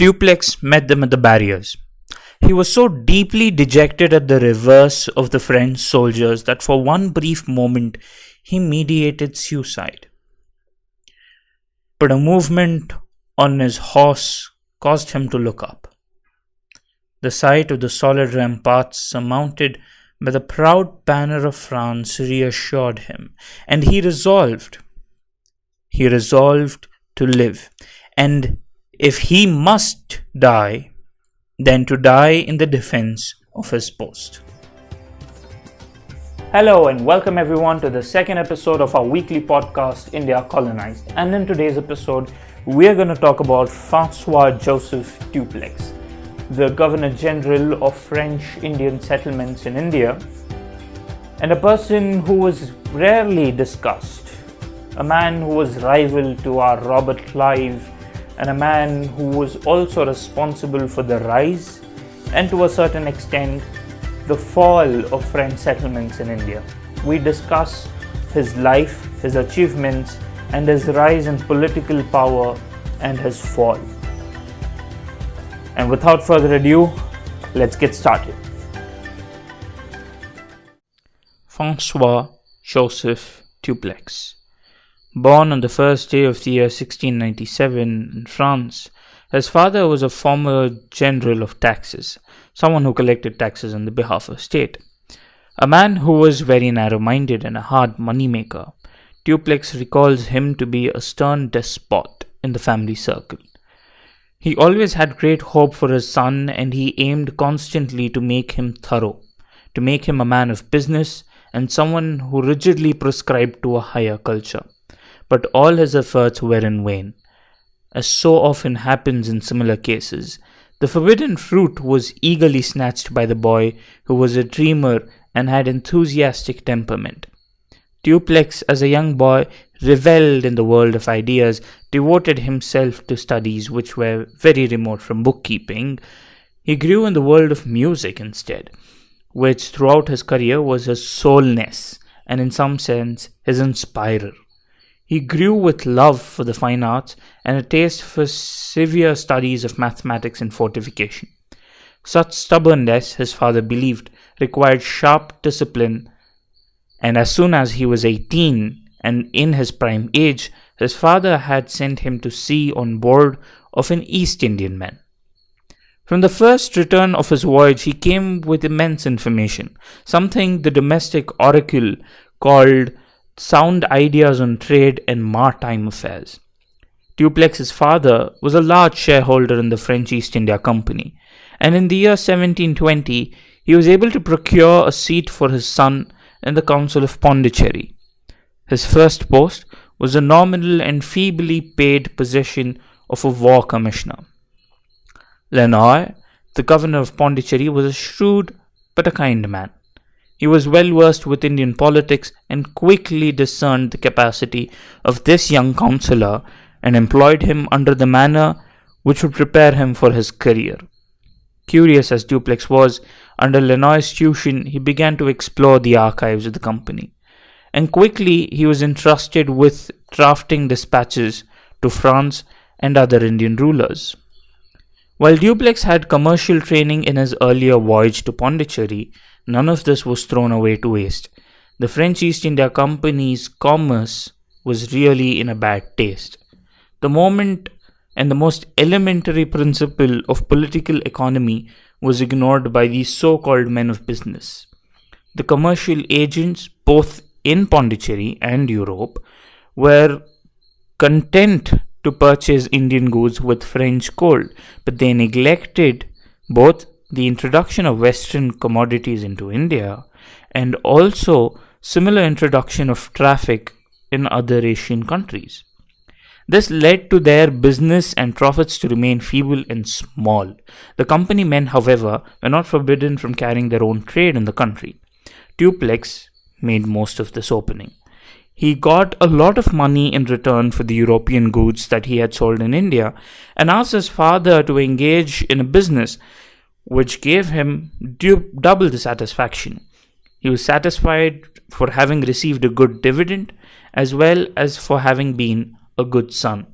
Duplex met them at the barriers. He was so deeply dejected at the reverse of the French soldiers that for one brief moment he meditated suicide. But a movement on his horse caused him to look up. The sight of the solid ramparts surmounted by the proud banner of France reassured him, and he resolved to live, and if he must die, then to die in the defense of his post. Hello and welcome everyone to the second episode of our weekly podcast, India Colonised. And in today's episode, we're going to talk about Francois Joseph Duplex, the Governor General of French Indian settlements in India, and a person who was rarely discussed, a man who was rival to our Robert Clive, and a man who was also responsible for the rise and to a certain extent the fall of French settlements in India. We discuss his life, his achievements, and his rise in political power and his fall. And without further ado, let's get started. Francois Joseph Duplex. Born on the first day of the year 1697 in France, his father was a former general of taxes, someone who collected taxes on the behalf of state. A man who was very narrow-minded and a hard moneymaker, Duplex recalls him to be a stern despot in the family circle. He always had great hope for his son, and he aimed constantly to make him thorough, to make him a man of business and someone who rigidly prescribed to a higher culture. But all his efforts were in vain. As so often happens in similar cases, the forbidden fruit was eagerly snatched by the boy who was a dreamer and had enthusiastic temperament. Duplex, as a young boy, revelled in the world of ideas, devoted himself to studies which were very remote from bookkeeping. He grew in the world of music instead, which throughout his career was his soulness and in some sense his inspirer. He grew with love for the fine arts and a taste for severe studies of mathematics and fortification. Such stubbornness, his father believed, required sharp discipline, and as soon as he was 18 and in his prime age, his father had sent him to sea on board of an East Indian man. From the first return of his voyage, he came with immense information, something the domestic oracle called sound ideas on trade and maritime affairs. Duplex's father was a large shareholder in the French East India Company, and in the year 1720 he was able to procure a seat for his son in the Council of Pondicherry. His first post was a nominal and feebly paid position of a war commissioner. Lenoir, the governor of Pondicherry, was a shrewd but a kind man. He was well versed with Indian politics and quickly discerned the capacity of this young councillor and employed him under the manner which would prepare him for his career. Curious as Duplex was, under Lenoir's tuition he began to explore the archives of the company, and quickly he was entrusted with drafting dispatches to France and other Indian rulers. While Duplex had commercial training in his earlier voyage to Pondicherry, none of this was thrown away to waste. The French East India Company's commerce was really in a bad taste. The moment and the most elementary principle of political economy was ignored by these so-called men of business. The commercial agents, both in Pondicherry and Europe, were content to purchase Indian goods with French gold, but they neglected both the introduction of Western commodities into India and also similar introduction of traffic in other Asian countries. This led to their business and profits to remain feeble and small. The company men, however, were not forbidden from carrying their own trade in the country. Duplex made most of this opening. He got a lot of money in return for the European goods that he had sold in India and asked his father to engage in a business which gave him double the satisfaction. He was satisfied for having received a good dividend as well as for having been a good son.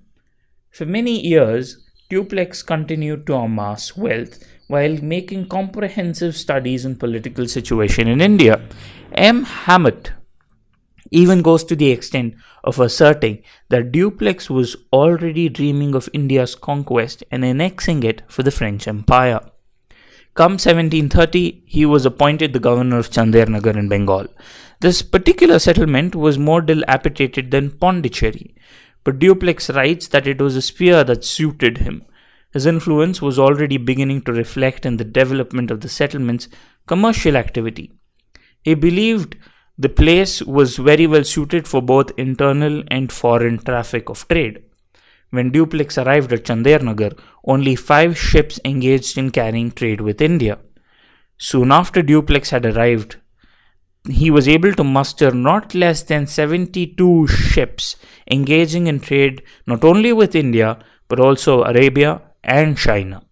For many years, Duplex continued to amass wealth while making comprehensive studies on political situation in India. M. Hammett even goes to the extent of asserting that Duplex was already dreaming of India's conquest and annexing it for the French Empire. Come 1730, he was appointed the governor of Chandernagar in Bengal. This particular settlement was more dilapidated than Pondicherry, but Duplex writes that it was a sphere that suited him. His influence was already beginning to reflect in the development of the settlement's commercial activity. He believed the place was very well suited for both internal and foreign traffic of trade. When Duplex arrived at Chandernagar, only 5 ships engaged in carrying trade with India. Soon after Duplex had arrived, he was able to muster not less than 72 ships engaging in trade not only with India but also Arabia and China.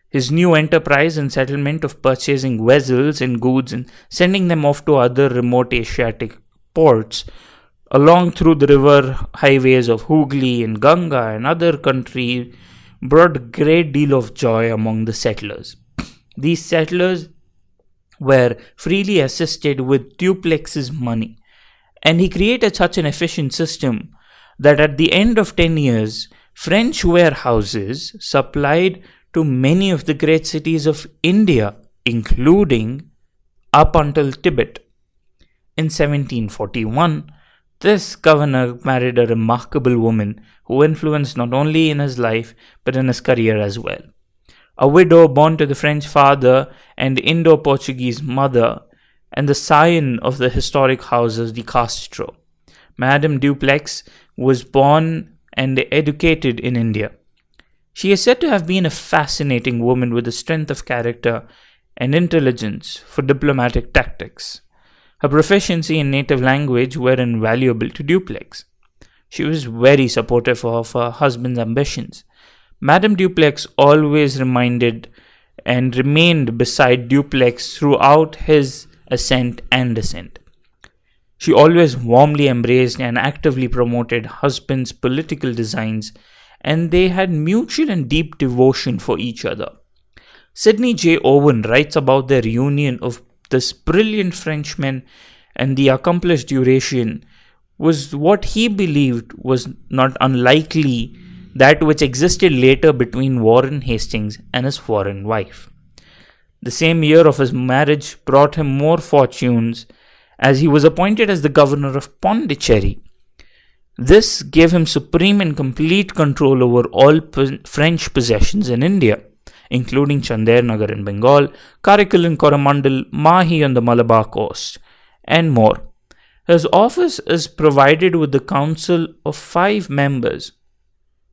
His new enterprise and settlement of purchasing vessels and goods and sending them off to other remote Asiatic ports along through the river highways of Hooghly and Ganga and other countries brought a great deal of joy among the settlers. These settlers were freely assisted with Duplex's money, and he created such an efficient system that at the end of 10 years, French warehouses supplied to many of the great cities of India, including up until Tibet. In 1741, this governor married a remarkable woman who influenced not only in his life but in his career as well. A widow born to the French father and Indo-Portuguese mother, and the scion of the historic houses de Castro. Madame Duplex was born and educated in India. She is said to have been a fascinating woman with a strength of character and intelligence for diplomatic tactics. Her proficiency in native language were invaluable to Duplex. She was very supportive of her husband's ambitions. Madame Duplex always reminded and remained beside Duplex throughout his ascent and descent. She always warmly embraced and actively promoted husband's political designs, and they had mutual and deep devotion for each other. Sidney J. Owen writes about their union of this brilliant Frenchman and the accomplished Eurasian was what he believed was not unlikely that which existed later between Warren Hastings and his foreign wife. The same year of his marriage brought him more fortunes as he was appointed as the governor of Pondicherry. This gave him supreme and complete control over all French possessions in India, including Chandernagar in Bengal, Karaikal in Coromandel, Mahi on the Malabar coast, and more. His office is provided with the council of 5 members,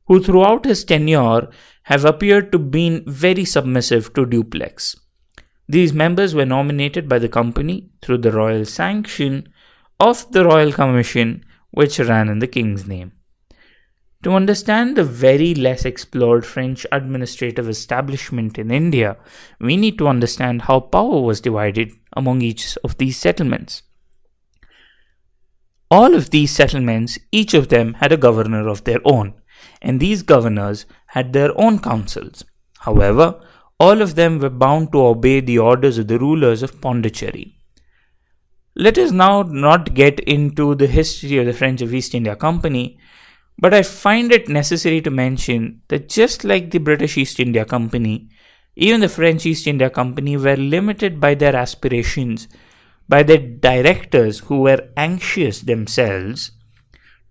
who throughout his tenure have appeared to be very submissive to Duplex. These members were nominated by the company through the royal sanction of the Royal Commission, which ran in the king's name. To understand the very less explored French administrative establishment in India, we need to understand how power was divided among each of these settlements. All of these settlements, each of them had a governor of their own, and these governors had their own councils. However, all of them were bound to obey the orders of the rulers of Pondicherry. Let us now not get into the history of the French East India Company, but I find it necessary to mention that just like the British East India Company, even the French East India Company were limited by their aspirations by their directors who were anxious themselves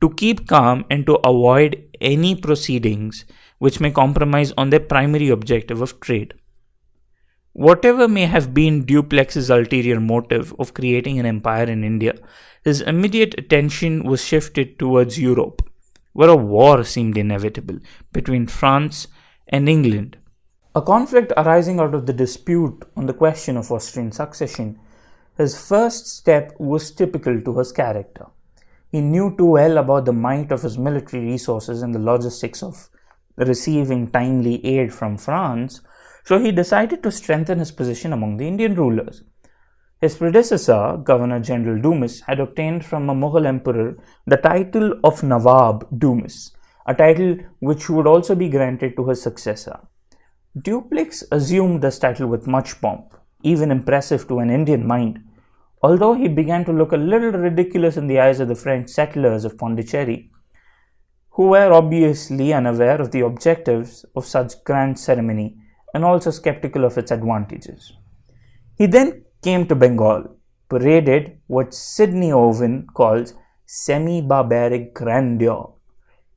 to keep calm and to avoid any proceedings which may compromise on their primary objective of trade. Whatever may have been Duplex's ulterior motive of creating an empire in India, his immediate attention was shifted towards Europe, where a war seemed inevitable between France and England. A conflict arising out of the dispute on the question of Austrian succession, his first step was typical to his character. He knew too well about the might of his military resources and the logistics of receiving timely aid from France, so he decided to strengthen his position among the Indian rulers. His predecessor, Governor General Dumas, had obtained from a Mughal emperor the title of Nawab Dumas, a title which would also be granted to his successor. Duplex assumed this title with much pomp, even impressive to an Indian mind, although he began to look a little ridiculous in the eyes of the French settlers of Pondicherry, who were obviously unaware of the objectives of such grand ceremony and also skeptical of its advantages. He then came to Bengal, paraded what Sidney Owen calls semi-barbaric grandeur.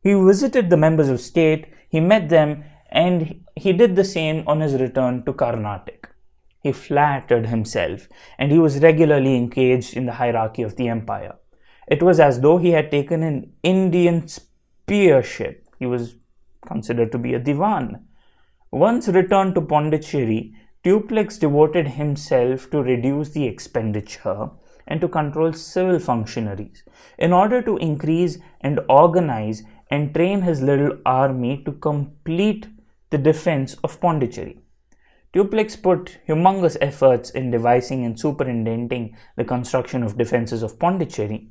He visited the members of state, he met them, and he did the same on his return to Carnatic. He flattered himself, and he was regularly engaged in the hierarchy of the empire. It was as though he had taken an Indian peership. He was considered to be a divan. Once returned to Pondicherry, Duplex devoted himself to reduce the expenditure and to control civil functionaries in order to increase and organize and train his little army to complete the defense of Pondicherry. Duplex put humongous efforts in devising and superintending the construction of defenses of Pondicherry,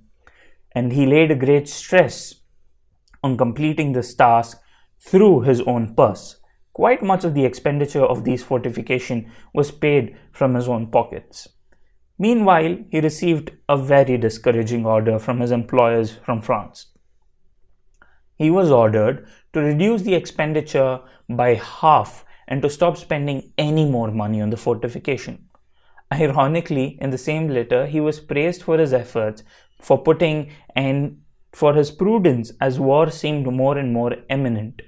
and he laid a great stress on completing this task through his own purse. Quite much of the expenditure of these fortifications was paid from his own pockets. Meanwhile, he received a very discouraging order from his employers from France. He was ordered to reduce the expenditure by half and to stop spending any more money on the fortification. Ironically, in the same letter, he was praised for his efforts for putting and for his prudence as war seemed more and more imminent.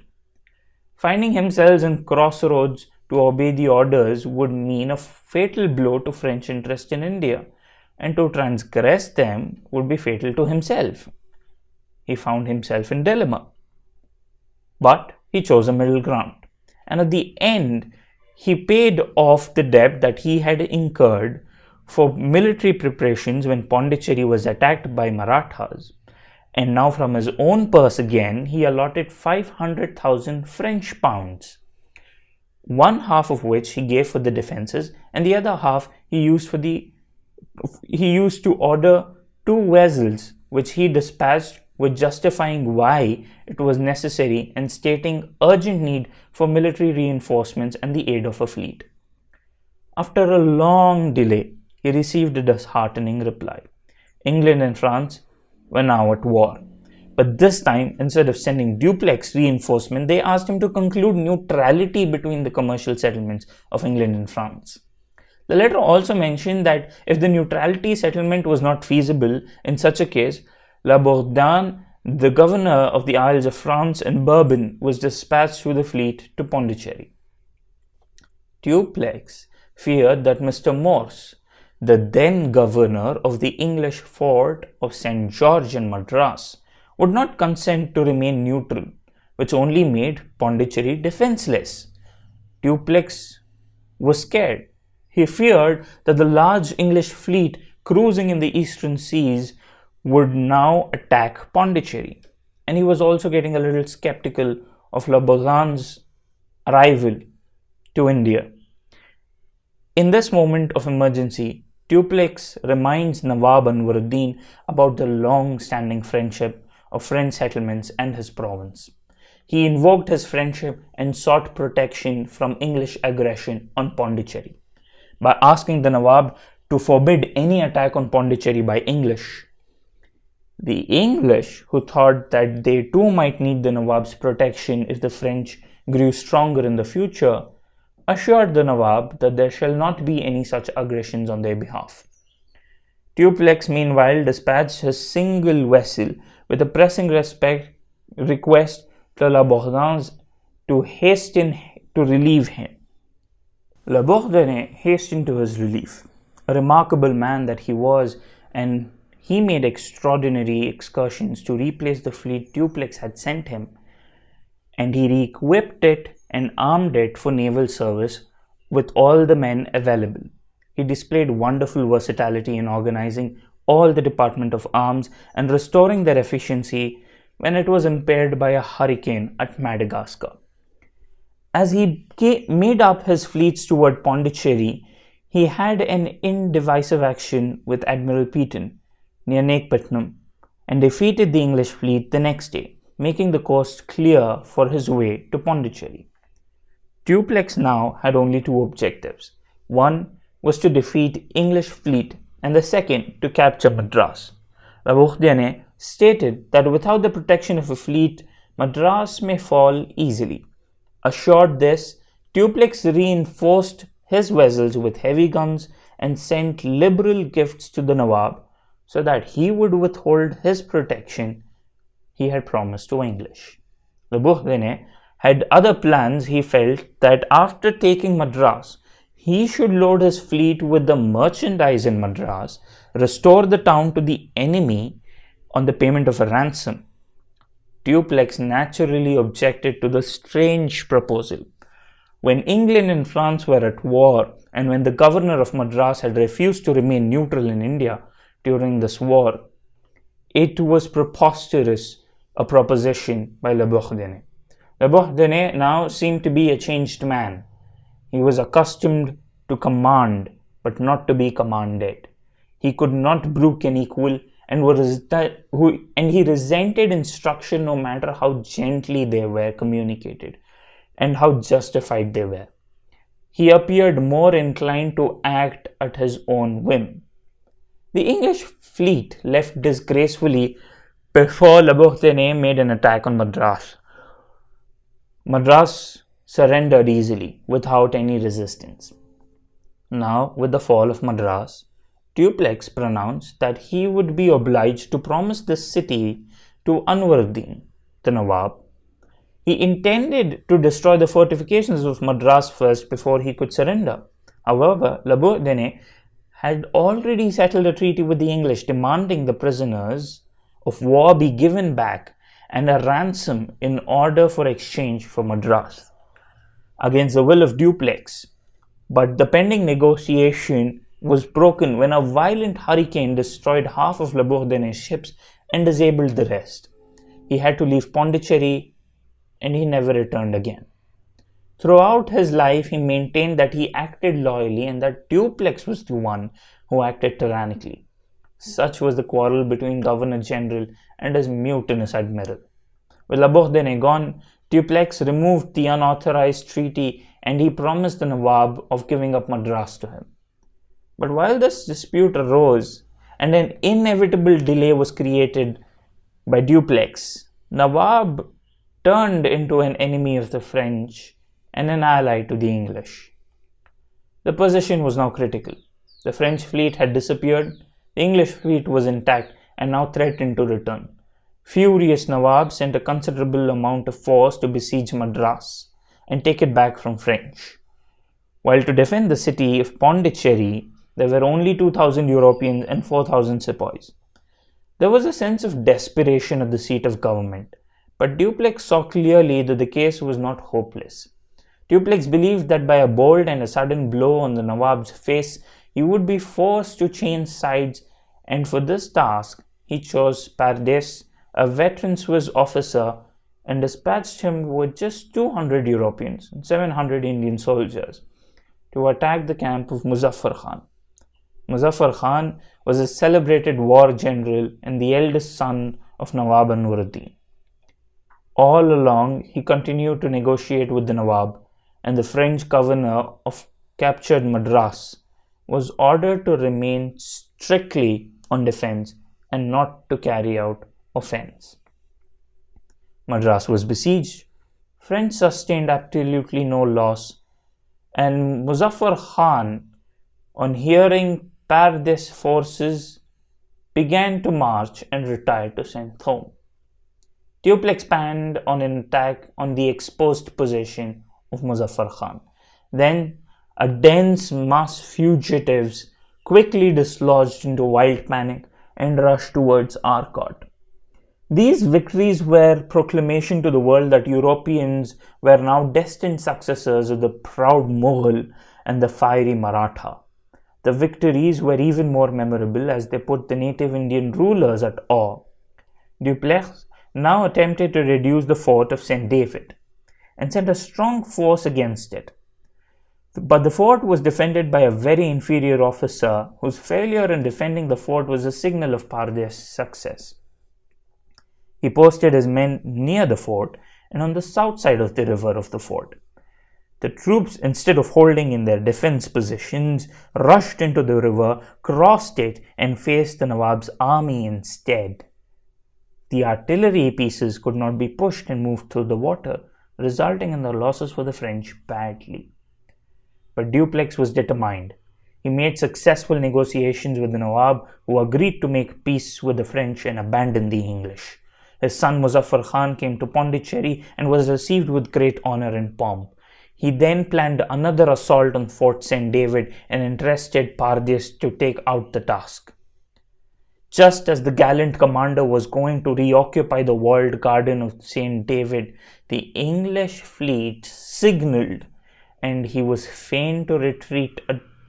Finding himself in crossroads to obey the orders would mean a fatal blow to French interest in India, and to transgress them would be fatal to himself. He found himself in dilemma. But he chose a middle ground, and at the end, he paid off the debt that he had incurred for military preparations when Pondicherry was attacked by Marathas. And now from his own purse again, he allotted 500,000 French pounds, one half of which he gave for the defenses, and the other half he used to order 2 vessels, which he dispatched with justifying why it was necessary and stating urgent need for military reinforcements and the aid of a fleet. After a long delay, he received a disheartening reply. England and France were now at war. But this time, instead of sending Duplex reinforcement, they asked him to conclude neutrality between the commercial settlements of England and France. The letter also mentioned that if the neutrality settlement was not feasible, in such a case, La Bourdon, the governor of the Isles of France and Bourbon, was dispatched with the fleet to Pondicherry. Duplex feared that Mr. Morse, the then governor of the English fort of St. George in Madras, would not consent to remain neutral, which only made Pondicherry defenseless. Duplex was scared. He feared that the large English fleet cruising in the eastern seas would now attack Pondicherry, and he was also getting a little skeptical of La Bourdon's arrival to India. In this moment of emergency, Duplex reminds Nawab Anwaruddin about the long-standing friendship of French settlements and his province. He invoked his friendship and sought protection from English aggression on Pondicherry by asking the Nawab to forbid any attack on Pondicherry by English. The English, who thought that they too might need the Nawab's protection if the French grew stronger in the future, assured the Nawab that there shall not be any such aggressions on their behalf. Duplex meanwhile dispatched his single vessel with a pressing request to La Bourdonnais to hasten to relieve him. La Bourdonnais hastened to his relief, a remarkable man that he was, and he made extraordinary excursions to replace the fleet Duplex had sent him, and he re-equipped it and armed it for naval service with all the men available. He displayed wonderful versatility in organizing all the Department of Arms and restoring their efficiency when it was impaired by a hurricane at Madagascar. As he made up his fleets toward Pondicherry, he had an indecisive action with Admiral Peaton near Nakepatnam and defeated the English fleet the next day. making the coast clear for his way to Pondicherry. Duplex now had only two objectives. One was to defeat English fleet and the second to capture Madras. Labourdonnais stated that without the protection of a fleet, Madras may fall easily. Assured this, Duplex reinforced his vessels with heavy guns and sent liberal gifts to the Nawab so that he would withhold his protection he had promised to English. Labourdonnais had other plans. He felt that after taking Madras, he should load his fleet with the merchandise in Madras, restore the town to the enemy on the payment of a ransom. Duplex naturally objected to the strange proposal. When England and France were at war, and when the governor of Madras had refused to remain neutral in India during this war, it was preposterous a proposition by Labourdonnais. Labourdonnais now seemed to be a changed man. He was accustomed to command, but not to be commanded. He could not brook an equal, and he resented instruction no matter how gently they were communicated and how justified they were. He appeared more inclined to act at his own whim. The English fleet left disgracefully before Labourdonnais made an attack on Madras. Madras surrendered easily, without any resistance. Now, with the fall of Madras, Duplex pronounced that he would be obliged to promise the city to Anwaruddin, the Nawab. He intended to destroy the fortifications of Madras first before he could surrender. However, Labourdonnais had already settled a treaty with the English demanding the prisoners of war be given back and a ransom in order for exchange for Madras, against the will of Duplex. But the pending negotiation was broken when a violent hurricane destroyed half of Labourdonnais' ships and disabled the rest. He had to leave Pondicherry and he never returned again. Throughout his life, he maintained that he acted loyally and that Duplex was the one who acted tyrannically. Such was the quarrel between Governor General and his mutinous admiral. With Labourdonnais gone, Duplex removed the unauthorized treaty and he promised the Nawab of giving up Madras to him. But while this dispute arose and an inevitable delay was created by Duplex, Nawab turned into an enemy of the French and an ally to the English. The position was now critical. The French fleet had disappeared, the English fleet was intact and now threatened to return. Furious Nawab sent a considerable amount of force to besiege Madras and take it back from French. While to defend the city of Pondicherry, there were only 2,000 Europeans and 4,000 sepoys. There was a sense of desperation at the seat of government, but Duplex saw clearly that the case was not hopeless. Duplex believed that by a bold and a sudden blow on the Nawab's face, he would be forced to change sides, and for this task, he chose Pardes, a veteran Swiss officer, and dispatched him with just 200 Europeans and 700 Indian soldiers to attack the camp of Muzaffar Khan. Muzaffar Khan was a celebrated war general and the eldest son of Nawab Anwaruddin. All along, he continued to negotiate with the Nawab, and the French governor of captured Madras was ordered to remain strictly on defense and not to carry out offense. Madras was besieged. French sustained absolutely no loss, and Muzaffar Khan, on hearing Pardes' forces, began to march and retired to Saint Thome. Duplex planned on an attack on the exposed position of Muzaffar Khan. Then, a dense mass of fugitives quickly dislodged into wild panic and rushed towards Arcot. These victories were proclamation to the world that Europeans were now destined successors of the proud Mughal and the fiery Maratha. The victories were even more memorable as they put the native Indian rulers at awe. Duplex now attempted to reduce the fort of St. David and sent a strong force against it. But the fort was defended by a very inferior officer whose failure in defending the fort was a signal of Pardes' success. He posted his men near the fort and on the south side of the river of the fort. The troops, instead of holding in their defense positions, rushed into the river, crossed it, and faced the Nawab's army instead. The artillery pieces could not be pushed and moved through the water, resulting in the losses for the French badly. But Duplex was determined. He made successful negotiations with the Nawab, who agreed to make peace with the French and abandon the English. His son Muzaffar Khan came to Pondicherry and was received with great honor and pomp. He then planned another assault on Fort St. David and entrusted Pardies to take out the task. Just as the gallant commander was going to reoccupy the walled garden of St. David, the English fleet signaled, and he was fain to retreat.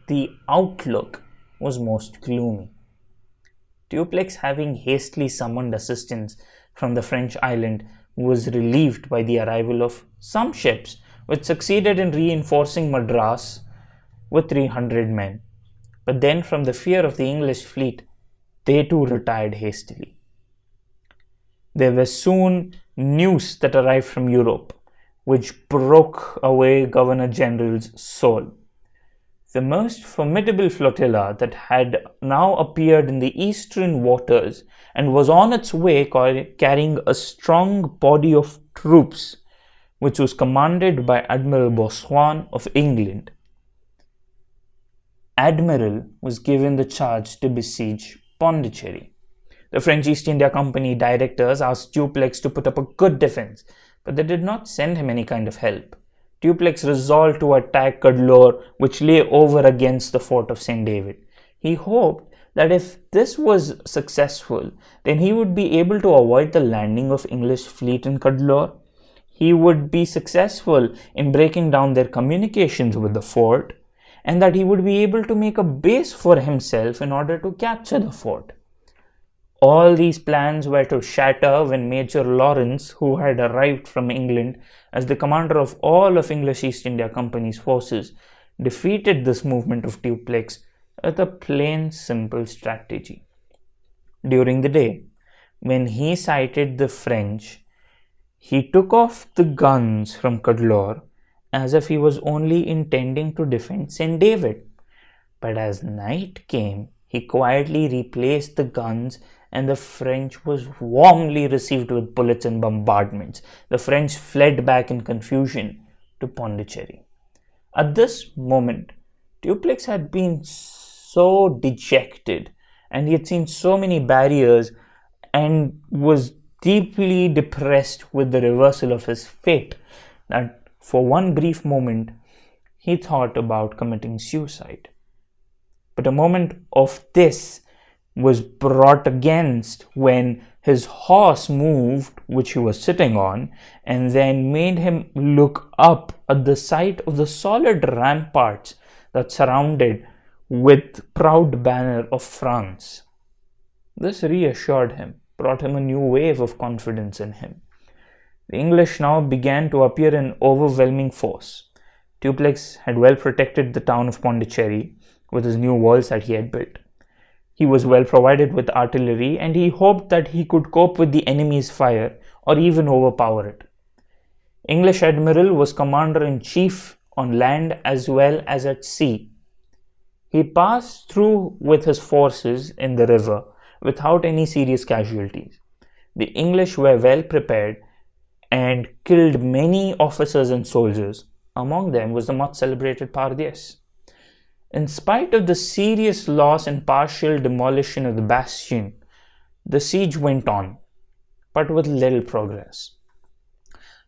The outlook was most gloomy. Duplex, having hastily summoned assistance from the French island, was relieved by the arrival of some ships, which succeeded in reinforcing Madras with 300 men. But then, from the fear of the English fleet, they too retired hastily. There was soon news that arrived from Europe, which broke away Governor General's soul. The most formidable flotilla that had now appeared in the eastern waters and was on its way carrying a strong body of troops, which was commanded by Admiral Boscawen of England. Admiral was given the charge to besiege Pondicherry. The French East India Company directors asked Duplex to put up a good defense, but they did not send him any kind of help. Duplex resolved to attack Cuddalore, which lay over against the fort of St. David. He hoped that if this was successful, then he would be able to avoid the landing of English fleet in Cuddalore. He would be successful in breaking down their communications with the fort, and that he would be able to make a base for himself in order to capture the fort. All these plans were to shatter when Major Lawrence, who had arrived from England as the commander of all of English East India Company's forces, defeated this movement of Duplex with a plain, simple strategy. During the day, when he sighted the French, he took off the guns from Cuddalore as if he was only intending to defend St. David. But as night came, he quietly replaced the guns, and the French was warmly received with bullets and bombardments. The French fled back in confusion to Pondicherry. At this moment, Duplex had been so dejected, and he had seen so many barriers and was deeply depressed with the reversal of his fate, that for one brief moment he thought about committing suicide. But a moment of this was brought against when his horse moved, which he was sitting on, and then made him look up at the sight of the solid ramparts that surrounded with proud banner of France. This reassured him, brought him a new wave of confidence in him. The English now began to appear in overwhelming force. Duplex had well protected the town of Pondicherry with his new walls that he had built. He was well provided with artillery, and he hoped that he could cope with the enemy's fire or even overpower it. English Admiral was commander-in-chief on land as well as at sea. He passed through with his forces in the river without any serious casualties. The English were well prepared and killed many officers and soldiers. Among them was the much celebrated Pardies. In spite of the serious loss and partial demolition of the bastion, the siege went on, but with little progress.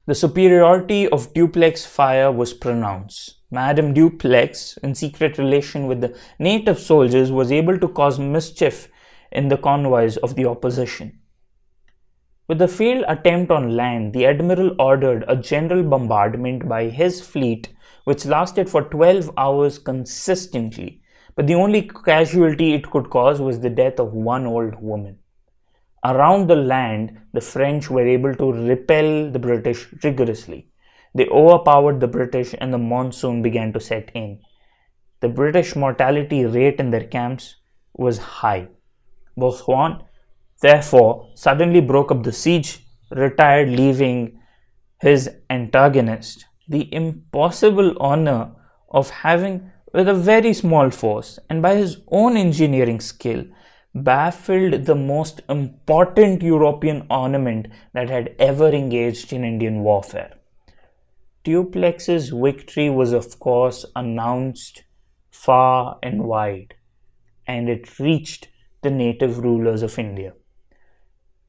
The superiority of Duplex fire was pronounced. Madame Duplex, in secret relation with the native soldiers, was able to cause mischief in the convoys of the opposition. With the failed attempt on land, the admiral ordered a general bombardment by his fleet, which lasted for 12 hours consistently, but the only casualty it could cause was the death of one old woman. Around the land, the French were able to repel the British rigorously. They overpowered the British, and the monsoon began to set in. The British mortality rate in their camps was high. Boscawen therefore suddenly broke up the siege, retired, leaving his antagonist the impossible honor of having, with a very small force and by his own engineering skill, baffled the most important European armament that had ever engaged in Indian warfare. Duplex's victory was, of course, announced far and wide, and it reached the native rulers of India.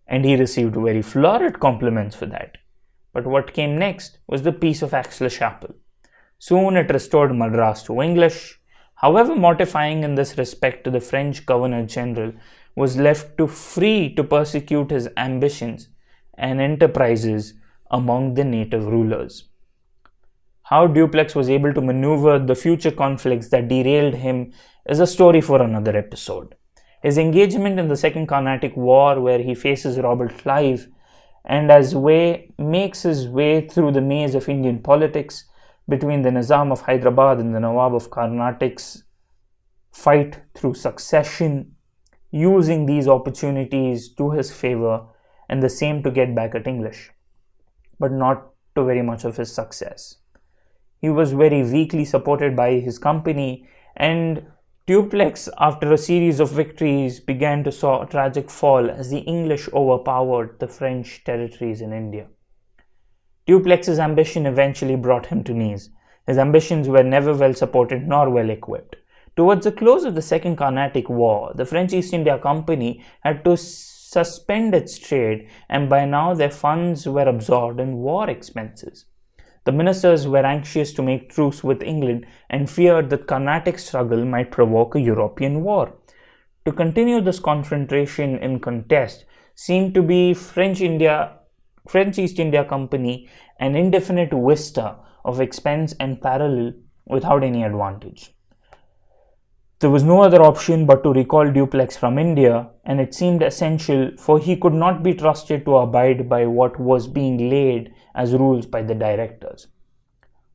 And he received very florid compliments for that. But what came next was the Peace of Aix-la-Chapelle. Soon it restored Madras to English. However mortifying in this respect to the French Governor-General, was left free to persecute his ambitions and enterprises among the native rulers. How Duplex was able to maneuver the future conflicts that derailed him is a story for another episode. His engagement in the Second Carnatic War, where he faces Robert Clive and makes his way through the maze of Indian politics between the Nizam of Hyderabad and the Nawab of Carnatic's fight through succession, using these opportunities to his favor and the same to get back at English, but not to very much of his success. He was very weakly supported by his company, and Duplex, after a series of victories, began to saw a tragic fall as the English overpowered the French territories in India. Duplex's ambition eventually brought him to knees. His ambitions were never well supported nor well equipped. Towards the close of the Second Carnatic War, the French East India Company had to suspend its trade, and by now their funds were absorbed in war expenses. The ministers were anxious to make truce with England and feared that Carnatic struggle might provoke a European war. To continue this confrontation in contest seemed to be French East India Company an indefinite vista of expense and parallel without any advantage. There was no other option but to recall Duplex from India, and it seemed essential, for he could not be trusted to abide by what was being laid as rules by the directors.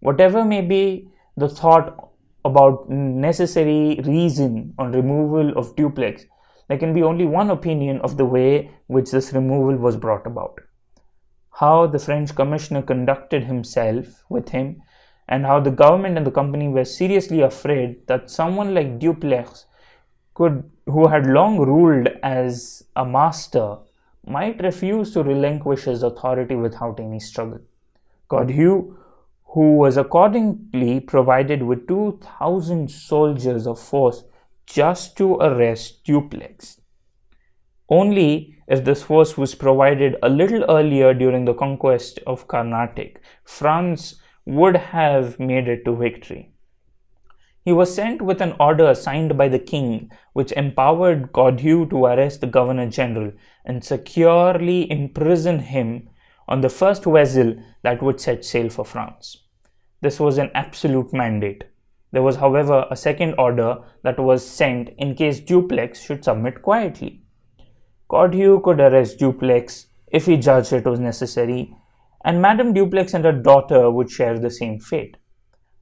Whatever may be the thought about necessary reason on removal of Duplex, there can be only one opinion of the way which this removal was brought about. How the French commissioner conducted himself with him, and how the government and the company were seriously afraid that someone like Duplex, who had long ruled as a master, might refuse to relinquish his authority without any struggle. Godhu, who was accordingly provided with 2,000 soldiers of force just to arrest Duplex. Only if this force was provided a little earlier during the conquest of Carnatic, France would have made it to victory. He was sent with an order signed by the king, which empowered Godhu to arrest the Governor-General and securely imprison him on the first vessel that would set sail for France. This was an absolute mandate. There was, however, a second order that was sent in case Duplex should submit quietly. Godhu could arrest Duplex if he judged it was necessary, and Madame Duplex and her daughter would share the same fate.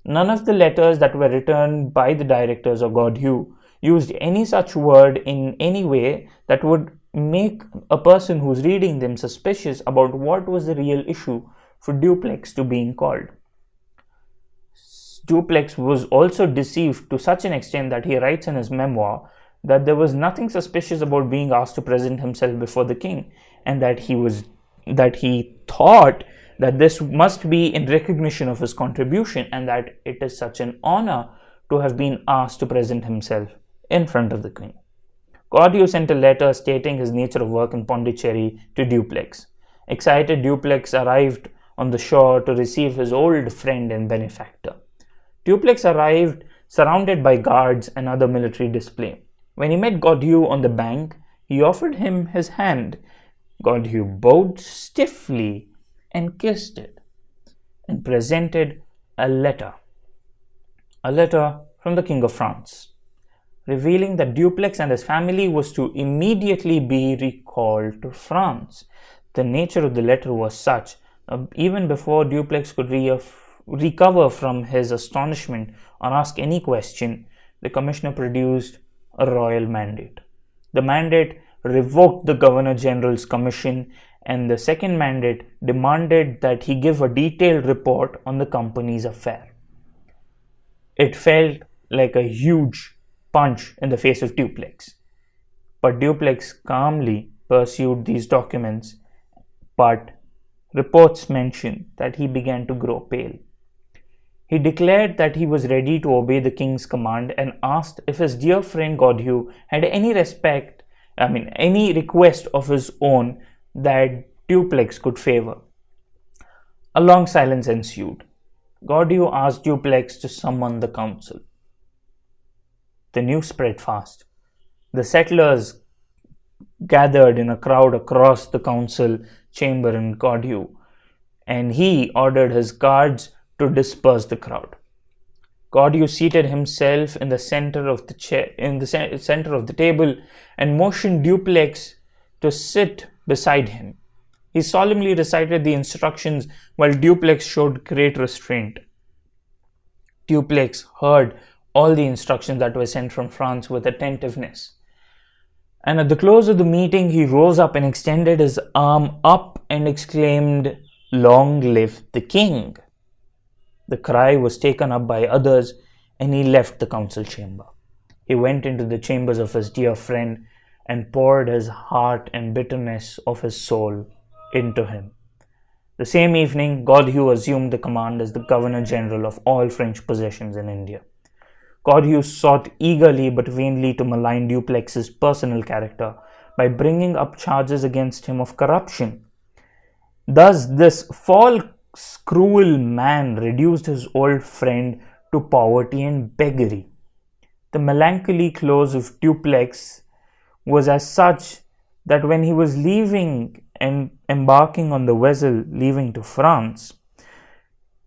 None of the letters that were written by the directors of Godhu used any such word in any way that would make a person who's reading them suspicious about what was the real issue for Duplex to being called. Duplex was also deceived to such an extent that he writes in his memoir that there was nothing suspicious about being asked to present himself before the king, and that he thought that this must be in recognition of his contribution, and that it is such an honor to have been asked to present himself in front of the king. Godhu sent a letter stating his nature of work in Pondicherry to Duplex. Excited, Duplex arrived on the shore to receive his old friend and benefactor. Duplex arrived surrounded by guards and other military display. When he met Godhu on the bank, he offered him his hand. Godhu bowed stiffly and kissed it, and presented a letter from the King of France, revealing that Duplex and his family was to immediately be recalled to France. The nature of the letter was such, even before Duplex could recover from his astonishment or ask any question, the commissioner produced a royal mandate. The mandate revoked the Governor General's commission, and the second mandate demanded that he give a detailed report on the company's affair. It felt like a huge punch in the face of Duplex. But Duplex calmly pursued these documents, but reports mention that he began to grow pale. He declared that he was ready to obey the king's command and asked if his dear friend Godhu had any request of his own that Duplex could favor. A long silence ensued. Godhu asked Duplex to summon the council. The news spread fast. The settlers gathered in a crowd across the council chamber in Godhu, and he ordered his guards to disperse the crowd. Godhu seated himself in the center of the table and motioned Duplex to sit beside him. He solemnly recited the instructions while Duplex showed great restraint. Duplex heard all the instructions that were sent from France with attentiveness. And at the close of the meeting, he rose up and extended his arm up and exclaimed, "Long live the king!" The cry was taken up by others, and he left the council chamber. He went into the chambers of his dear friend and poured his heart and bitterness of his soul into him. The same evening, Godhu assumed the command as the Governor General of all French possessions in India. Godhu sought eagerly but vainly to malign Duplex's personal character by bringing up charges against him of corruption. Thus, this false, cruel man reduced his old friend to poverty and beggary. The melancholy close of Duplex was as such that when he was leaving and embarking on the vessel leaving to France,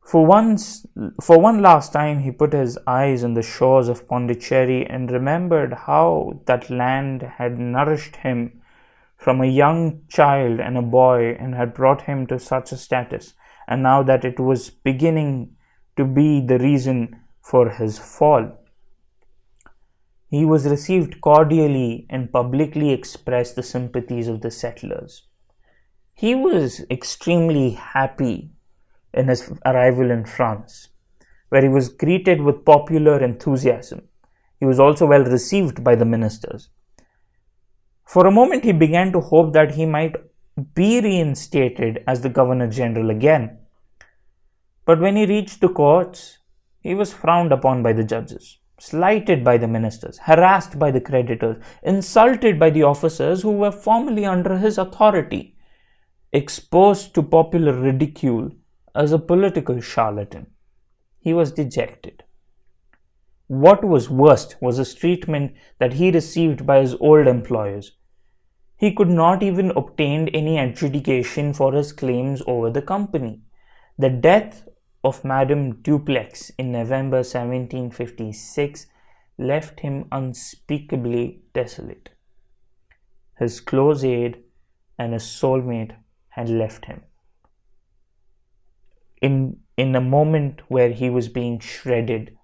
for one last time he put his eyes on the shores of Pondicherry and remembered how that land had nourished him from a young child and a boy and had brought him to such a status, and now that it was beginning to be the reason for his fall. He was received cordially and publicly expressed the sympathies of the settlers. He was extremely happy in his arrival in France, where he was greeted with popular enthusiasm. He was also well received by the ministers. For a moment, he began to hope that he might be reinstated as the Governor General again. But when he reached the courts, he was frowned upon by the judges, slighted by the ministers, harassed by the creditors, insulted by the officers who were formerly under his authority, exposed to popular ridicule as a political charlatan. He was dejected. What was worst was his treatment that he received by his old employers. He could not even obtain any adjudication for his claims over the company. The death of Madame Duplex in November 1756 left him unspeakably desolate. His close aide and his soulmate had left him. In a moment where he was being shredded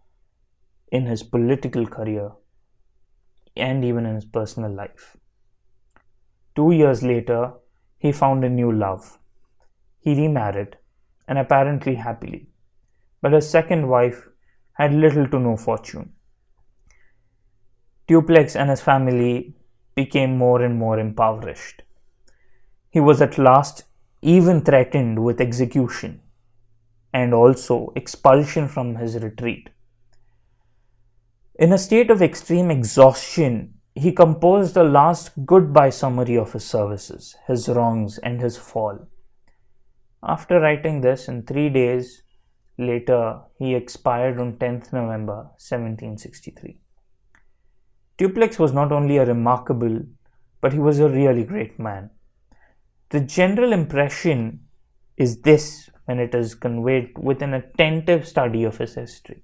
in his political career and even in his personal life. 2 years later, he found a new love. He remarried, and apparently happily, but his second wife had little to no fortune. Duplex and his family became more and more impoverished. He was at last even threatened with execution and also expulsion from his retreat. In a state of extreme exhaustion, he composed a last goodbye summary of his services, his wrongs, and his fall. After writing this, in 3 days later, he expired on 10th November 1763. Duplex was not only a remarkable, but he was a really great man. The general impression is this when it is conveyed with an attentive study of his history.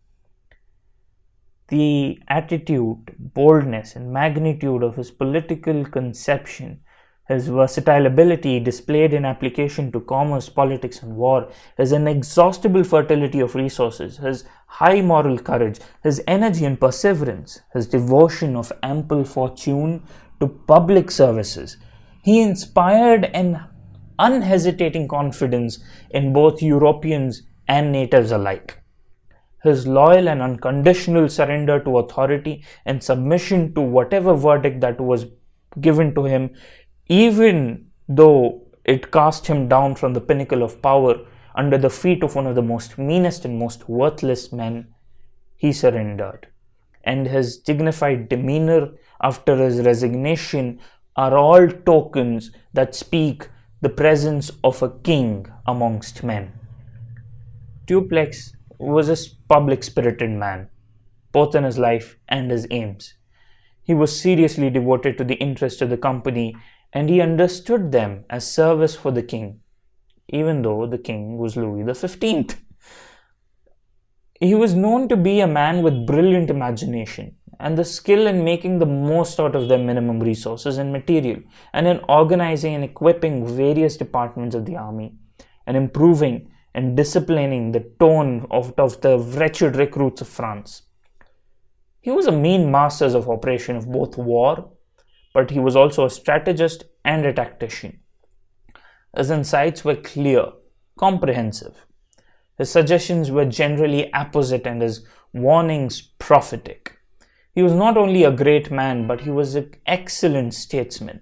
The attitude, boldness, and magnitude of his political conception, his versatile ability displayed in application to commerce, politics, and war, his inexhaustible fertility of resources, his high moral courage, his energy and perseverance, his devotion of ample fortune to public services. He inspired an unhesitating confidence in both Europeans and natives alike. His loyal and unconditional surrender to authority and submission to whatever verdict that was given to him, even though it cast him down from the pinnacle of power under the feet of one of the most meanest and most worthless men, he surrendered. And his dignified demeanor after his resignation are all tokens that speak the presence of a king amongst men. Duplex was a public-spirited man, both in his life and his aims. He was seriously devoted to the interests of the company, and he understood them as service for the king, even though the king was Louis XV. He was known to be a man with brilliant imagination and the skill in making the most out of their minimum resources and material, and in organizing and equipping various departments of the army, and improving and disciplining the tone of the wretched recruits of France. He was a mean master of operation of both war, but he was also a strategist and a tactician. His insights were clear, comprehensive. His suggestions were generally apposite and his warnings prophetic. He was not only a great man, but he was an excellent statesman.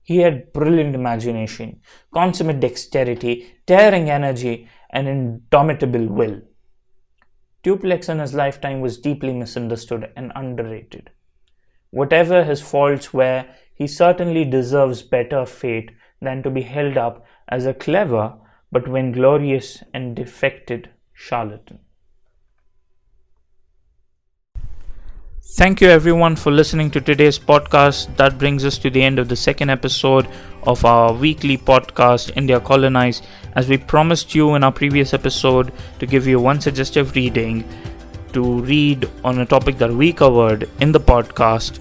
He had brilliant imagination, consummate dexterity, daring energy, and indomitable will. Duplex in his lifetime was deeply misunderstood and underrated. Whatever his faults were, he certainly deserves better fate than to be held up as a clever but vainglorious and defected charlatan. Thank you everyone for listening to today's podcast. That brings us to the end of the second episode of our weekly podcast, India Colonised. As we promised you in our previous episode to give you one suggestive reading to read on a topic that we covered in the podcast,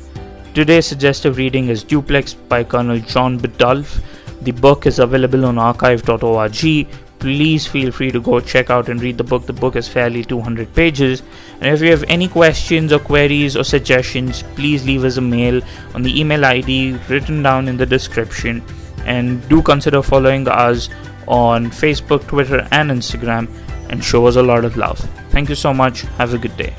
today's suggestive reading is Duplex by Col.John Biddulph. The book is available on archive.org. Please feel free to go check out and read the book. The book is fairly 200 pages. And if you have any questions or queries or suggestions, please leave us a mail on the email ID written down in the description. And do consider following us on Facebook, Twitter, and Instagram, and show us a lot of love. Thank you so much. Have a good day.